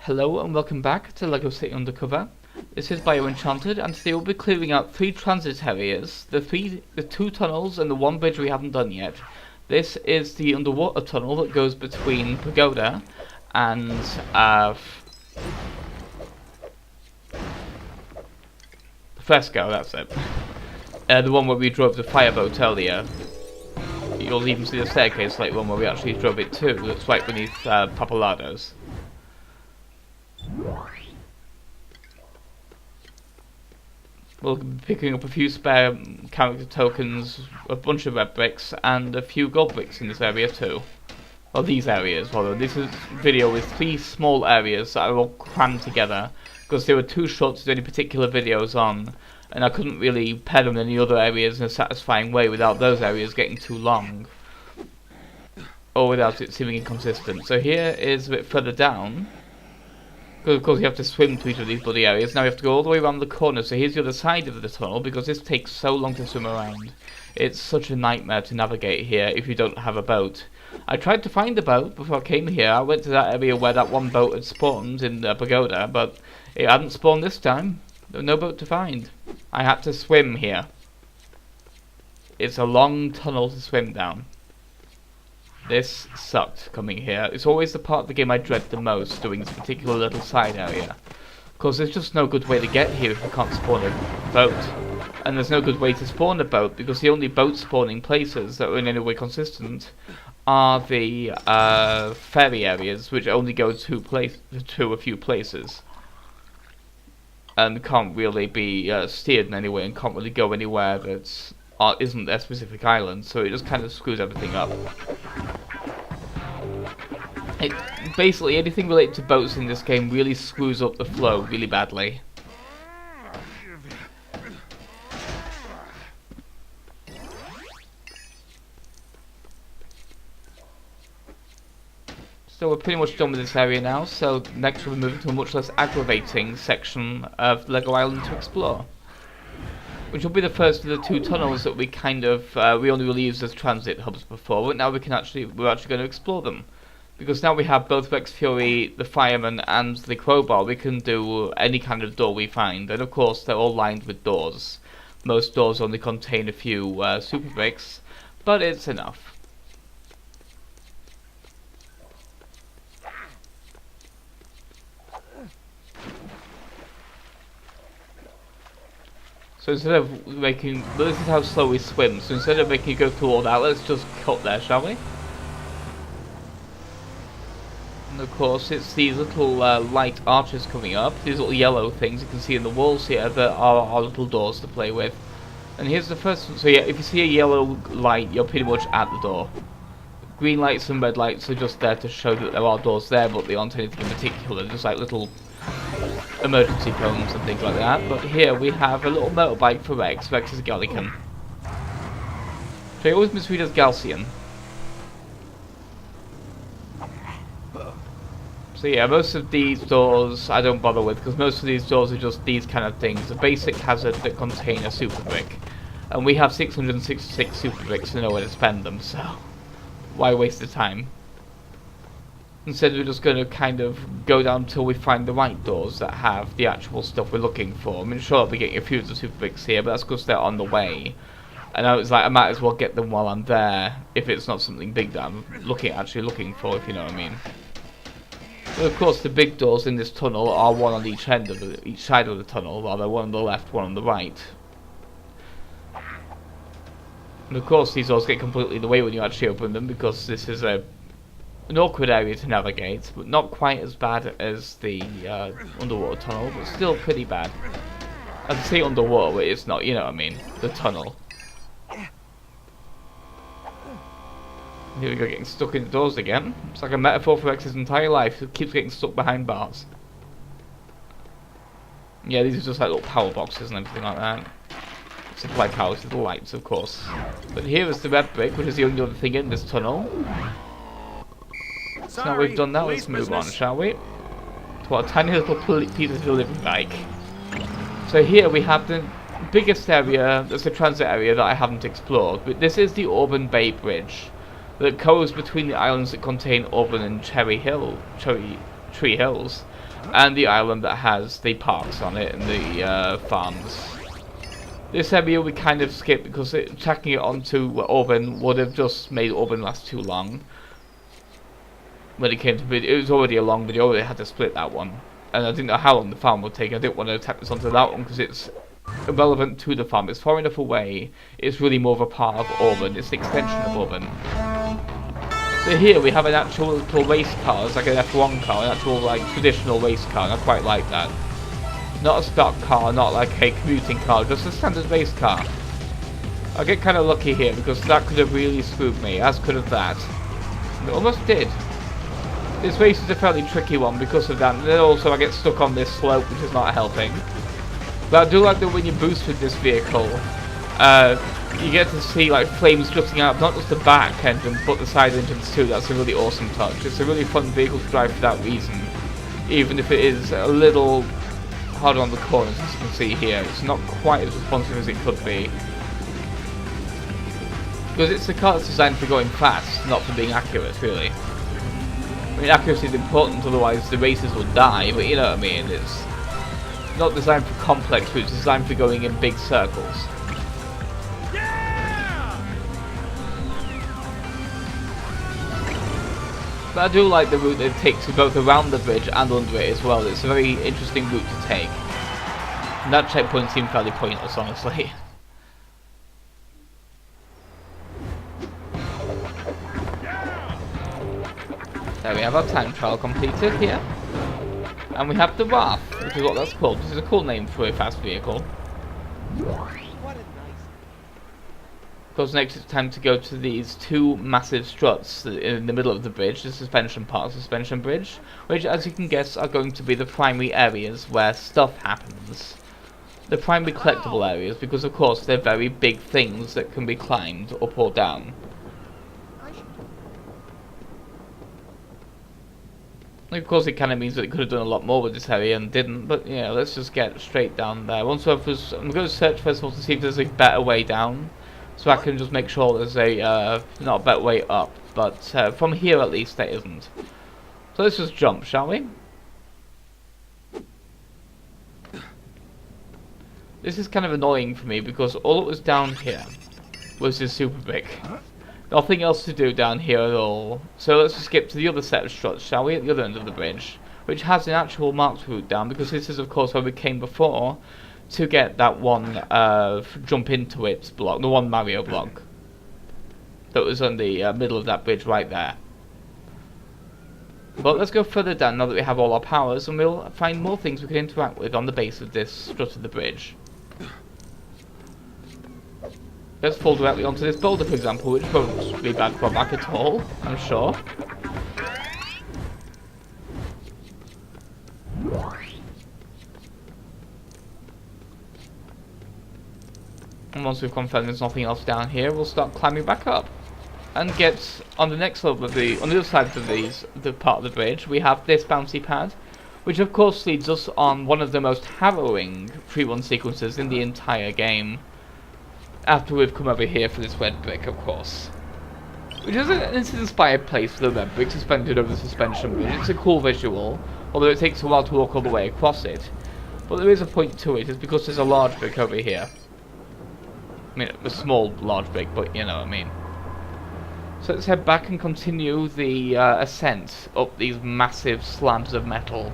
Hello and welcome back to LEGO City Undercover. This is Enchanted, and today we'll be clearing out 3 transit areas, the 2 tunnels and the 1 bridge we haven't done yet. This is the underwater tunnel that goes between Pagoda and Fresco, that's it. The one where we drove the fireboat earlier. You'll even see the staircase like one where we actually drove it too. That's right beneath Papalados. We'll be picking up a few spare character tokens, a bunch of red bricks, and a few gold bricks in this area too. Well, these areas, although this is video with 3 small areas that are all crammed together, because they were too short to do any particular videos on, and I couldn't really pair them in any other areas in a satisfying way without those areas getting too long, or without it seeming inconsistent. So here is a bit further down. Because of course you have to swim to each of these bloody areas. Now you have to go all the way around the corner, so here's the other side of the tunnel, because this takes so long to swim around. It's such a nightmare to navigate here if you don't have a boat. I tried to find a boat before I came here. I went to that area where that one boat had spawned in Pagoda, but it hadn't spawned this time. There was no boat to find. I had to swim here. It's a long tunnel to swim down. This sucked coming here. It's always the part of the game I dread the most, doing this particular little side area. Because there's just no good way to get here if you can't spawn a boat. And there's no good way to spawn a boat, because the only boat spawning places that are in any way consistent are the ferry areas, which only go to a few places. And can't really be steered in any way, and can't really go anywhere that's isn't their specific island, so it just kind of screws everything up. Basically, anything related to boats in this game really screws up the flow really badly. So we're pretty much done with this area now, so next we'll be moving to a much less aggravating section of LEGO Island to explore, which will be the first of the 2 tunnels that we we only really used as transit hubs before, but now we're actually going to explore them. Because now we have both Rex Fury, the Fireman, and the Crowbar, we can do any kind of door we find. And of course, they're all lined with doors. Most doors only contain a few super bricks, but it's enough. So instead of making, this is how slow we swim, so instead of making you go through all that, let's just cut there, shall we? And of course it's these little light arches coming up, these little yellow things you can see in the walls here that are our little doors to play with. And here's the first one, so yeah, if you see a yellow light, you're pretty much at the door. Green lights and red lights are just there to show that there are doors there, but they aren't anything in particular, just like little emergency cones and things like that. But here we have a little motorbike for Rex. Rex is a Galican. So he always misread as Galican. So yeah, most of these doors I don't bother with, because most of these doors are just these kind of things. A basic hazard that contain a super brick. And we have 666 super bricks to know where to spend them, so why waste the time? Instead we're just going to kind of go down till we find the right doors that have the actual stuff we're looking for. I mean, sure I'll be getting a few of the super bricks here, but that's because they're on the way. And I was like, I might as well get them while I'm there, if it's not something big that I'm actually looking for, if you know what I mean. But of course the big doors in this tunnel are one on each end of each side of the tunnel, rather one on the left, one on the right. And of course these doors get completely in the way when you actually open them, because this is an awkward area to navigate, but not quite as bad as the underwater tunnel, but still pretty bad. I can say underwater, but it's not, you know what I mean, the tunnel. Here we go, getting stuck in the doors again. It's like a metaphor for Rex's entire life. It keeps getting stuck behind bars. Yeah, these are just like little power boxes and everything like that. Supply power to the lights, of course. But here is the red brick, which is the only other thing in this tunnel. So now we've done that, let's move on, shall we? To our tiny little piece of delivery bike. So here we have the biggest area, that's the transit area that I haven't explored. But this is the Auburn Bay Bridge that goes between the islands that contain Auburn and Cherry tree hills, and the island that has the parks on it and the farms. This area we kind of skipped because tacking it onto Auburn would have just made Auburn last too long. When it came to video, it was already a long video, they had to split that one. And I didn't know how long the farm would take. I didn't want to tack this onto that one because it's irrelevant to the farm. It's far enough away. It's really more of a part of Auburn. It's an extension of Auburn. So here we have an actual little race car. It's like an F1 car, an actual like traditional race car. And I quite like that. Not a stock car, not like a commuting car, just a standard race car. I get kind of lucky here because that could have really screwed me, as could have that. It almost did. This race is a fairly tricky one because of that, and then also I get stuck on this slope, which is not helping. But I do like that when you boost with this vehicle, you get to see like flames jutting out, not just the back engines, but the side engines too. That's a really awesome touch. It's a really fun vehicle to drive for that reason, even if it is a little harder on the corners, as you can see here. It's not quite as responsive as it could be. Because it's a car that's designed for going fast, not for being accurate, really. I mean, accuracy is important, otherwise the races will die, but you know what I mean. It's not designed for complex routes, it's designed for going in big circles. But I do like the route that it takes you both around the bridge and under it as well. It's a very interesting route to take. And that checkpoint seemed fairly pointless, honestly. There we have our time trial completed here. And we have the Wrath, which is what that's called. This is a cool name for a fast vehicle. Of course, next it's time to go to these two massive struts in the middle of the bridge, the suspension part, suspension bridge, which, as you can guess, are going to be the primary areas where stuff happens. The primary collectible areas, because of course they're very big things that can be climbed up or down. Of course, it kind of means that it could have done a lot more with this area and didn't, but yeah, let's just get straight down there. I'm going to search first of all to see if there's a better way down. So I can just make sure there's a, not a better way up, but from here at least there isn't. So let's just jump, shall we? This is kind of annoying for me because all that was down here was this super brick. Nothing else to do down here at all. So let's just skip to the other set of struts, shall we, at the other end of the bridge, which has an actual marked route down, because this is of course where we came before, to get that one jump into it block, the one Mario block that was on the middle of that bridge right there. But let's go further down now that we have all our powers, and we'll find more things we can interact with on the base of this strut of the bridge. Let's fall directly onto this boulder, for example, which won't be bad for our back at all, I'm sure. And once we've confirmed there's nothing else down here, we'll start climbing back up. And get on the next level of on the other side of the part of the bridge, we have this bouncy pad, which of course leads us on one of the most harrowing free run sequences in the entire game. After we've come over here for this red brick, of course. Which is an inspired place for the red brick suspended over the suspension bridge. It's a cool visual, although it takes a while to walk all the way across it. But there is a point to it, it's because there's a large brick over here. I mean, a small, large brick, but you know what I mean. So let's head back and continue the ascent up these massive slabs of metal.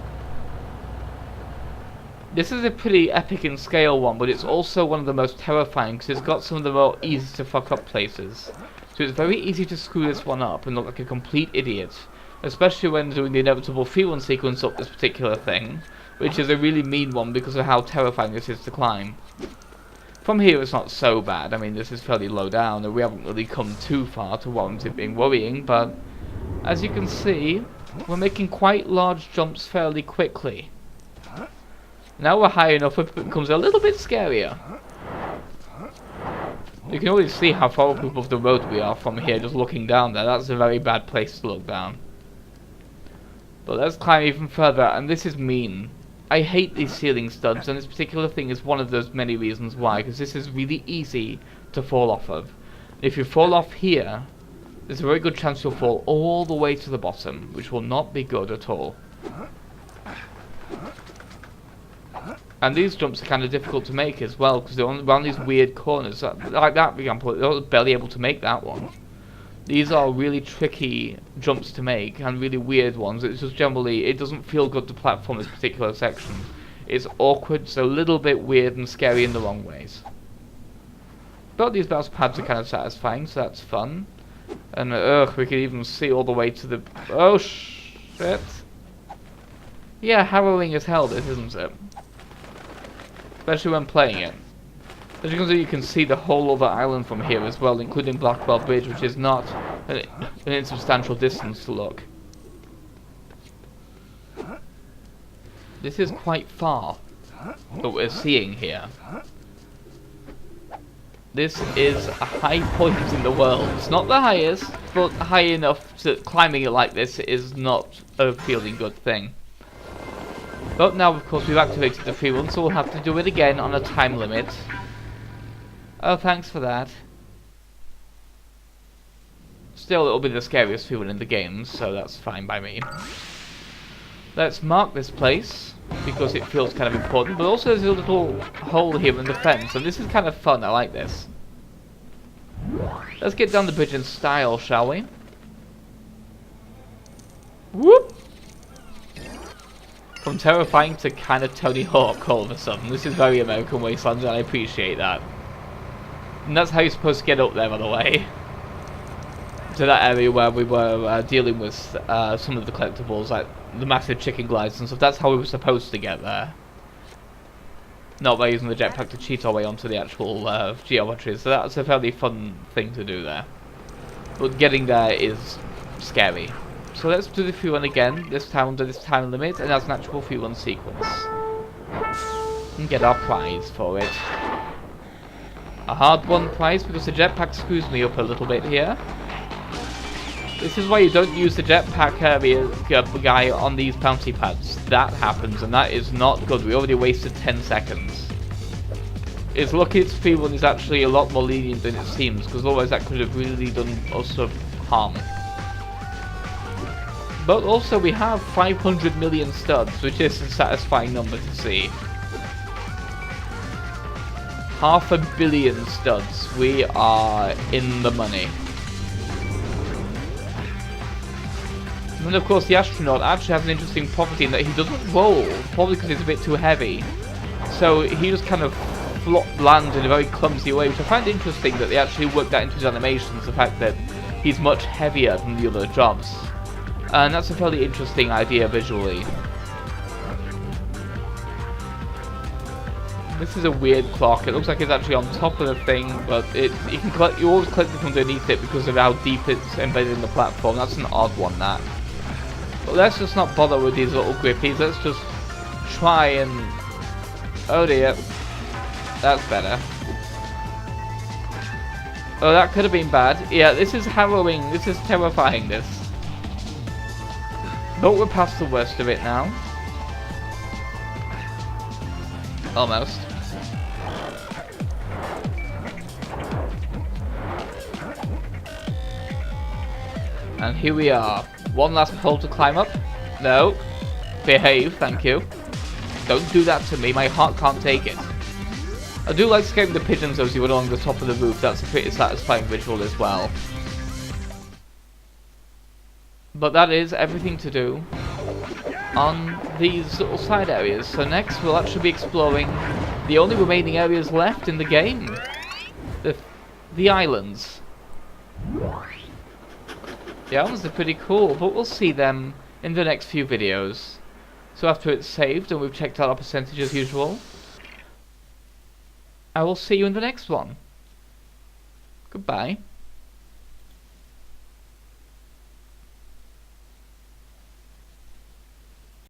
This is a pretty epic in scale one, but it's also one of the most terrifying because it's got some of the more easy to fuck up places. So it's very easy to screw this one up and look like a complete idiot. Especially when doing the inevitable free run sequence up this particular thing, which is a really mean one because of how terrifying this is to climb. From here it's not so bad. I mean, this is fairly low down and we haven't really come too far to warrant it being worrying, but as you can see, we're making quite large jumps fairly quickly. Now we're high enough it becomes a little bit scarier. You can already see how far up above the road we are from here just looking down there. That's a very bad place to look down. But let's climb even further, and this is mean. I hate these ceiling studs, and this particular thing is one of those many reasons why, because this is really easy to fall off of. If you fall off here, there's a very good chance you'll fall all the way to the bottom, which will not be good at all. And these jumps are kind of difficult to make as well, because they're around these weird corners. Like that, for example, I was barely able to make that one. These are really tricky jumps to make, and really weird ones. It's just generally, it doesn't feel good to platform this particular section. It's awkward, it's a little bit weird and scary in the wrong ways. But these bounce pads are kind of satisfying, so that's fun. And we can even see all the way to the... Oh, shit. Yeah, harrowing as hell, this, isn't it? Especially when playing it. As you can see the whole other island from here as well, including Blackwell Bridge, which is not an insubstantial distance to look. This is quite far, what we're seeing here. This is a high point in the world. It's not the highest, but high enough that climbing it like this is not a feeling good thing. But now, of course, we've activated the free run, so we'll have to do it again on a time limit. Oh, thanks for that. Still, it'll be the scariest free run in the game, so that's fine by me. Let's mark this place, because it feels kind of important, but also there's a little hole here in the fence, and this is kind of fun, I like this. Let's get down the bridge in style, shall we? Whoop! From terrifying to kind of Tony Hawk all of a sudden. This is very American Wasteland, and I appreciate that. And that's how you're supposed to get up there, by the way. To that area where we were dealing with some of the collectibles, like the massive chicken glides and stuff. That's how we were supposed to get there. Not by using the jetpack to cheat our way onto the actual geometry. So that's a fairly fun thing to do there. But getting there is scary. So let's do the free run again, this time under this time limit, and as an actual free run sequence. And get our prize for it. A hard-won prize because the jetpack screws me up a little bit here. This is why you don't use the jetpack guy on these bouncy pads. That happens, and that is not good. We already wasted 10 seconds. It's lucky its free run is actually a lot more lenient than it seems, because otherwise that could have really done us some harm. But also we have 500 million studs, which is a satisfying number to see. 500 million studs. We are in the money. And of course the astronaut actually has an interesting property in that he doesn't roll, probably because he's a bit too heavy. So he just kind of lands in a very clumsy way, which I find interesting that they actually worked that into his animations, the fact that he's much heavier than the other jobs. And that's a fairly interesting idea visually. This is a weird clock. It looks like it's actually on top of the thing, but you always collect it from underneath it because of how deep it's embedded in the platform. That's an odd one, that. But let's just not bother with these little grippies. Let's just try and... Oh dear. That's better. Oh, that could have been bad. Yeah, this is harrowing. This is terrifying, this. But we're past the worst of it now. Almost. And here we are. One last pole to climb up. No. Behave, thank you. Don't do that to me, my heart can't take it. I do like scaring the pigeons as you went along the top of the roof. That's a pretty satisfying visual as well. But that is everything to do on these little side areas. So next we'll actually be exploring the only remaining areas left in the game. The islands. The islands are pretty cool, but we'll see them in the next few videos. So after it's saved and we've checked out our percentage as usual, I will see you in the next one. Goodbye.